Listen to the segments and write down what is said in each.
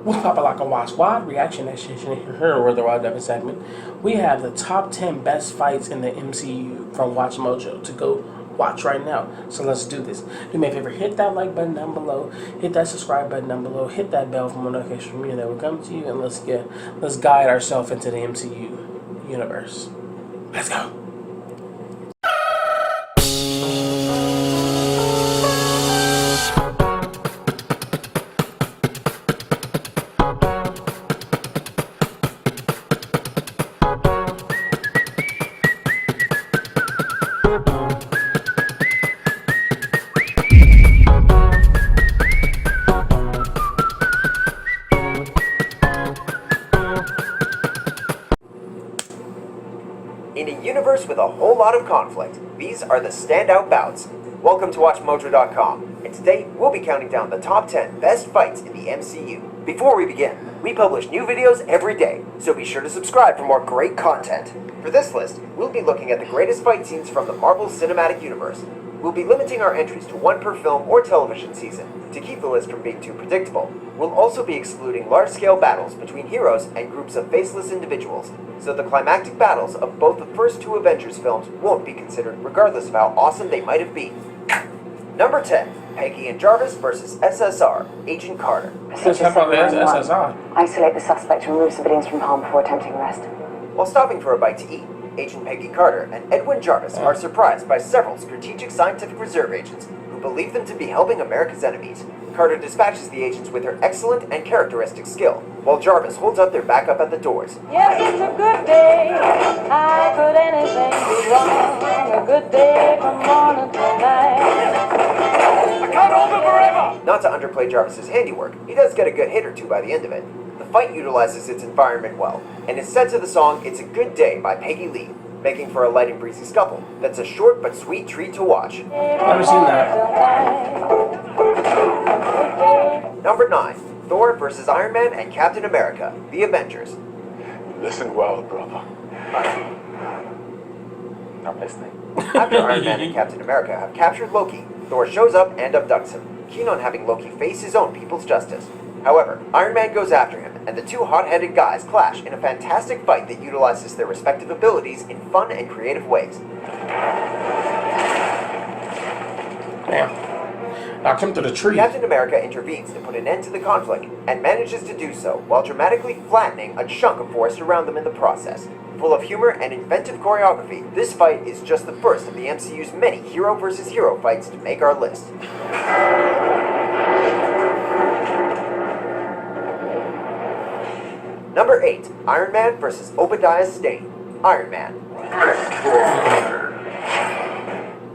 With Papa Like a Watch Squad reaction session here with the Worldofdevin segment, we have the top 10 best fights in the MCU from Watch Mojo to go watch right now. So let's do this. Do me a favor, hit that like button down below, hit that subscribe button down below, hit that bell for more notifications from me that will come to you, and let's guide ourselves into the MCU universe. Let's go. In a universe with a whole lot of conflict, these are the standout bouts. Welcome to WatchMojo.com, and today we'll be counting down the top 10 best fights in the MCU. Before we begin, we publish new videos every day, so be sure to subscribe for more great content. For this list, we'll be looking at the greatest fight scenes from the Marvel Cinematic Universe. We'll be limiting our entries to one per film or television season, to keep the list from being too predictable. We'll also be excluding large-scale battles between heroes and groups of faceless individuals, so the climactic battles of both the first two Avengers films won't be considered regardless of how awesome they might have been. Number 10, Peggy and Jarvis vs. SSR, Agent Carter. SSR. Isolate the suspect and remove civilians from harm before attempting arrest. While stopping for a bite to eat, Agent Peggy Carter and Edwin Jarvis are surprised by several strategic scientific reserve agents who believe them to be helping America's enemies. Carter dispatches the agents with her excellent and characteristic skill, while Jarvis holds up their backup at the doors. Yes, it's a good day. How could anything be wrong? A good day from morning till night. I can't hold them forever! Not to underplay Jarvis's handiwork, he does get a good hit or two by the end of it. The fight utilizes its environment well, and is set to the song It's a Good Day by Peggy Lee, making for a light and breezy scuffle that's a short but sweet treat to watch. Never seen that. Number 9, Thor vs. Iron Man and Captain America, The Avengers. Listen well, brother. I'm listening. After Iron Man and Captain America have captured Loki, Thor shows up and abducts him, keen on having Loki face his own people's justice. However, Iron Man goes after him, and the two hot-headed guys clash in a fantastic fight that utilizes their respective abilities in fun and creative ways. Damn. Knocked him to the tree. Captain America intervenes to put an end to the conflict, and manages to do so while dramatically flattening a chunk of forest around them in the process. Full of humor and inventive choreography, this fight is just the first of the MCU's many hero versus hero fights to make our list. Number 8, Iron Man vs. Obadiah Stane, Iron Man.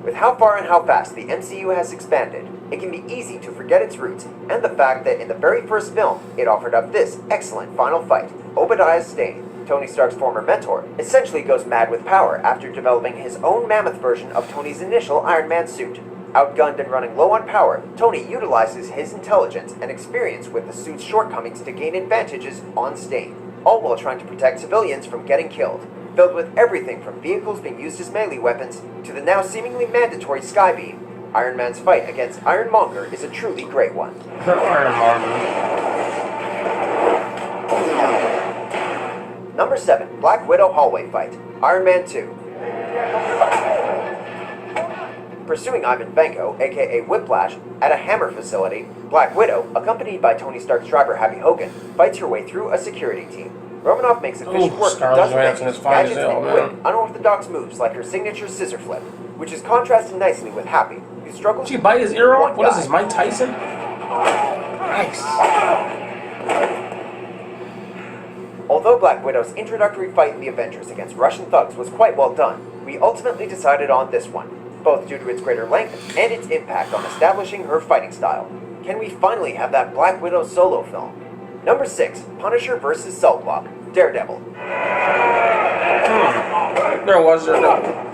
With how far and how fast the MCU has expanded, it can be easy to forget its roots, and the fact that in the very first film, it offered up this excellent final fight. Obadiah Stane, Tony Stark's former mentor, essentially goes mad with power after developing his own mammoth version of Tony's initial Iron Man suit. Outgunned and running low on power, Tony utilizes his intelligence and experience with the suit's shortcomings to gain advantages on Stane, all while trying to protect civilians from getting killed. Filled with everything from vehicles being used as melee weapons to the now seemingly mandatory Skybeam, Iron Man's fight against Ironmonger is a truly great one. Number 7, Black Widow hallway fight, Iron Man 2. Pursuing Ivan Vanko, aka Whiplash, at a Hammer facility, Black Widow, accompanied by Tony Stark's driver Happy Hogan, fights her way through a security team. Romanoff makes efficient work of dozens of gadgets and quick, unorthodox moves like her signature scissor flip, which is contrasted nicely with Happy, who struggles. Did she bite his ear off? What is this, Mike Tyson? Nice. Although Black Widow's introductory fight in the Avengers against Russian thugs was quite well done, we ultimately decided on this one, both due to its greater length and its impact on establishing her fighting style. Can we finally have that Black Widow solo film? Number 6, Punisher vs. Cellblock, Daredevil. There was Daredevil.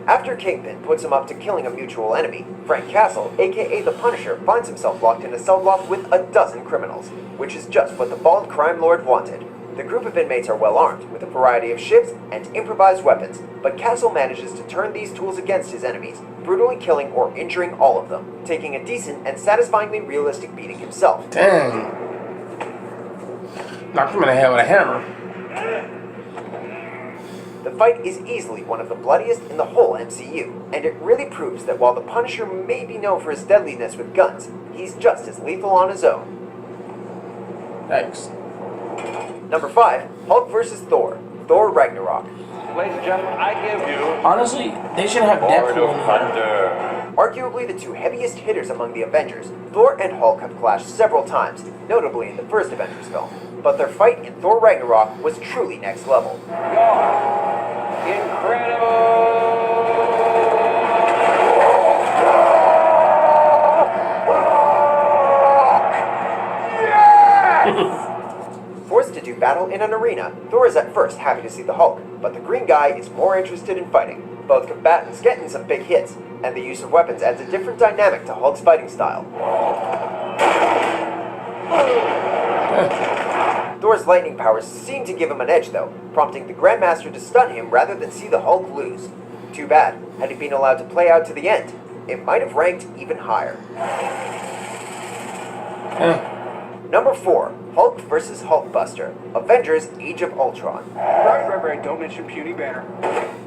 After Kingpin puts him up to killing a mutual enemy, Frank Castle, aka the Punisher, finds himself locked in a cell block with a dozen criminals, which is just what the bald crime lord wanted. The group of inmates are well armed, with a variety of ships and improvised weapons, but Castle manages to turn these tools against his enemies, brutally killing or injuring all of them, taking a decent and satisfyingly realistic beating himself. Dang. knocked him in the head with a hammer. The fight is easily one of the bloodiest in the whole MCU, and it really proves that while the Punisher may be known for his deadliness with guns, he's just as lethal on his own. Thanks. Number 5, Hulk vs. Thor, Thor Ragnarok. Ladies and gentlemen, I give you Honestly, they should have Lord Deadpool of in here. Thunder. Arguably the two heaviest hitters among the Avengers, Thor and Hulk have clashed several times, notably in the first Avengers film. But their fight in Thor Ragnarok was truly next level. Forced to do battle in an arena, Thor is at first happy to see the Hulk, but the green guy is more interested in fighting. Both combatants getting some big hits, and the use of weapons adds a different dynamic to Hulk's fighting style. Thor's lightning powers seem to give him an edge though, prompting the Grandmaster to stun him rather than see the Hulk lose. Too bad, had he been allowed to play out to the end, it might have ranked even higher. Number 4, Hulk vs. Hulkbuster, Avengers Age of Ultron. Right, don't mention Puny Banner.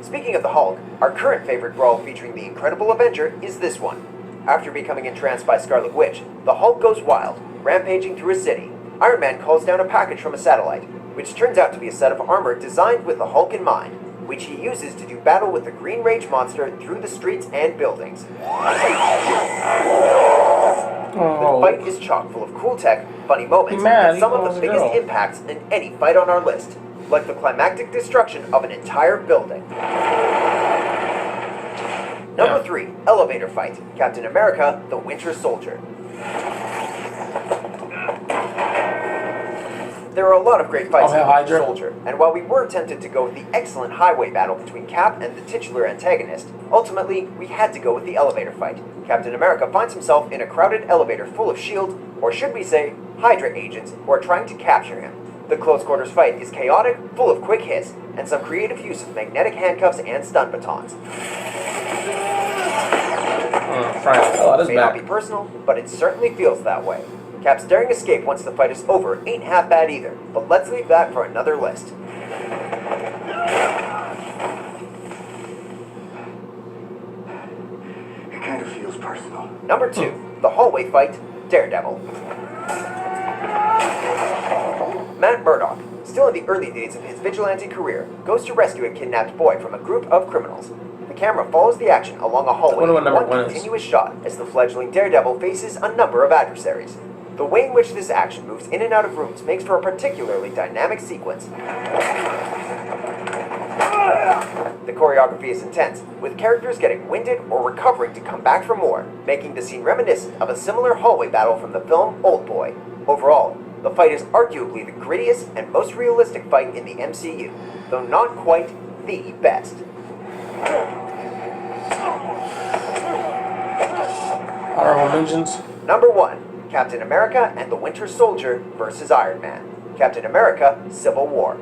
Speaking of the Hulk, our current favorite brawl featuring the Incredible Avenger is this one. After becoming entranced by Scarlet Witch, the Hulk goes wild, rampaging through a city. Iron Man calls down a package from a satellite, which turns out to be a set of armor designed with the Hulk in mind, which he uses to do battle with the Green Rage monster through the streets and buildings. The fight is chock full of cool tech, funny moments, and some of the biggest impacts in any fight on our list, like the climactic destruction of an entire building. Number 3, Elevator Fight, Captain America, the Winter Soldier. There are a lot of great fights in the Winter Soldier, and while we were tempted to go with the excellent highway battle between Cap and the titular antagonist, ultimately we had to go with the elevator fight. Captain America finds himself in a crowded elevator full of S.H.I.E.L.D., or should we say, Hydra agents who are trying to capture him. The close quarters fight is chaotic, full of quick hits, and some creative use of magnetic handcuffs and stun batons. May not be personal, but it certainly feels that way. Cap's daring escape once the fight is over ain't half bad either, but let's leave that for another list. It kind of feels personal. Number 2, the hallway fight, Daredevil. Matt Murdock, still in the early days of his vigilante career, goes to rescue a kidnapped boy from a group of criminals. The camera follows the action along a hallway in one continuous shot as the fledgling Daredevil faces a number of adversaries. The way in which this action moves in and out of rooms makes for a particularly dynamic sequence. The choreography is intense, with characters getting winded or recovering to come back for more, making the scene reminiscent of a similar hallway battle from the film Oldboy. Overall, the fight is arguably the grittiest and most realistic fight in the MCU, though not quite the best. Honorable mentions. Number 1, Captain America and the Winter Soldier vs. Iron Man. Captain America, Civil War.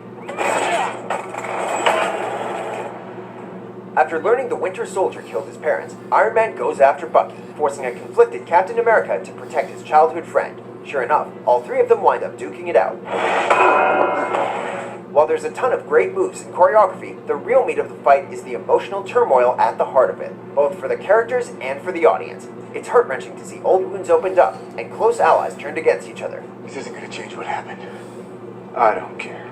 After learning the Winter Soldier killed his parents, Iron Man goes after Bucky, forcing a conflicted Captain America to protect his childhood friend. Sure enough, all three of them wind up duking it out. While there's a ton of great moves and choreography, the real meat of the fight is the emotional turmoil at the heart of it, both for the characters and for the audience. It's heart-wrenching to see old wounds opened up and close allies turned against each other. This isn't gonna change what happened. I don't care.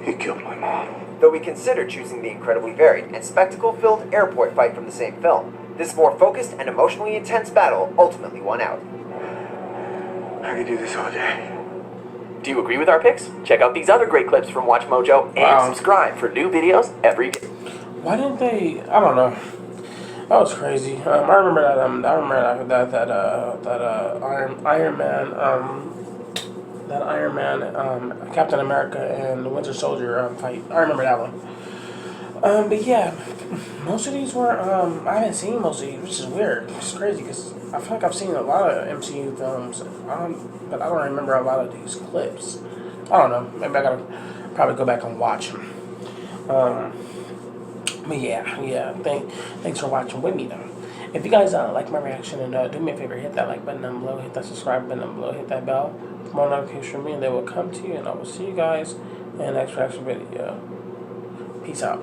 He killed my mom. Though we considered choosing the incredibly varied and spectacle-filled airport fight from the same film, this more focused and emotionally intense battle ultimately won out. I could do this all day. Do you agree with our picks? Check out these other great clips from Watch Mojo and subscribe for new videos every day. Why didn't they? I don't know. That was crazy. I remember that. Iron Man, Captain America, and the Winter Soldier fight. I remember that one. But yeah, most of these were. I haven't seen most of these, which is weird. It's crazy because I feel like I've seen a lot of MCU films, but I don't remember a lot of these clips. I don't know. Maybe I gotta probably go back and watch them. But yeah. Thanks for watching with me though. If you guys like my reaction, and do me a favor, hit that like button down below, hit that subscribe button down below, hit that bell for more notifications from me, and they will come to you. And I will see you guys in the next reaction video. Peace out.